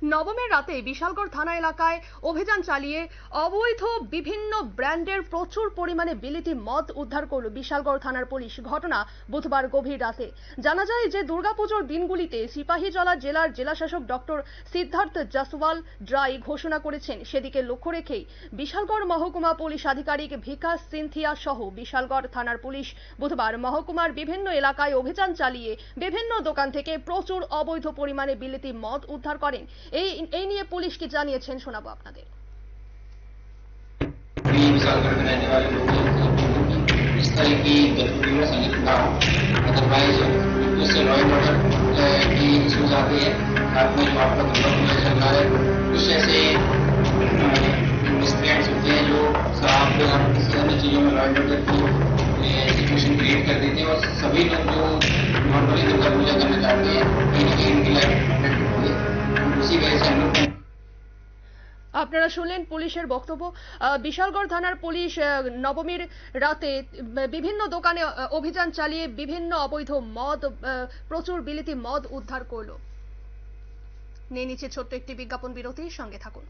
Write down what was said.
নবমের রাতে বিশালগড় থানা এলাকায় অভিযান চালিয়ে অবৈধ বিভিন্ন ব্র্যান্ডের প্রচুর পরিমাণে বিলিতি মদ উদ্ধার করল বিশালগড় থানার পুলিশ। ঘটনা বুধবার গভীর রাতে। জানা যায় যে দুর্গাপুজোর দিনগুলিতে সিপাহীজলা জেলার জেলাশাসক ডক্টর সিদ্ধার্থ জসওয়াল ড্রাই ঘোষণা করেছেন। সেদিকে লক্ষ্য রেখেই বিশালগড় মহকুমা পুলিশ আধিকারিক ভিকাস সিনথিয়া সহ বিশালগড় থানার পুলিশ বুধবার মহকুমার বিভিন্ন এলাকায় অভিযান চালিয়ে বিভিন্ন দোকান থেকে প্রচুর অবৈধ পরিমাণে বিলিতি মদ উদ্ধার করেন। এই নিয়ে পুলিশ কি জানিয়েছেন শোনাবো আপনাদের। इस तरह की गतिविधियों में संलिप्त ना हो, अदरवाइज उससे लॉ एंड ऑर्डर की इश्यूज आती है। साथ में जो आपका दुर्गा पूजा चल रहा है, कुछ ऐसे मिसक्रिएंट्स होते हैं जो शराब या किसी अन्य चीजों में लॉ एंड ऑर्डर की सिचुएशन क्रिएट कर देते हैं और सभी लोग जो नॉर्मली दुर्गा पूजा करना चाहते हैं कहीं ना कहीं उनकी लाइफ अफेक्ट होती है। उसी वजह से हम लोग আপনারা শুনলেন পুলিশের বক্তব্য। বিশালগড় থানার পুলিশ নবমীর রাতে বিভিন্ন দোকানে অভিযান চালিয়ে বিভিন্ন অবৈধ মদ, প্রচুর বিলিতি মদ উদ্ধার করলো। নিয়ে নিচ্ছে ছোট্ট একটি বিজ্ঞাপন বিরতি, সঙ্গে থাকুন।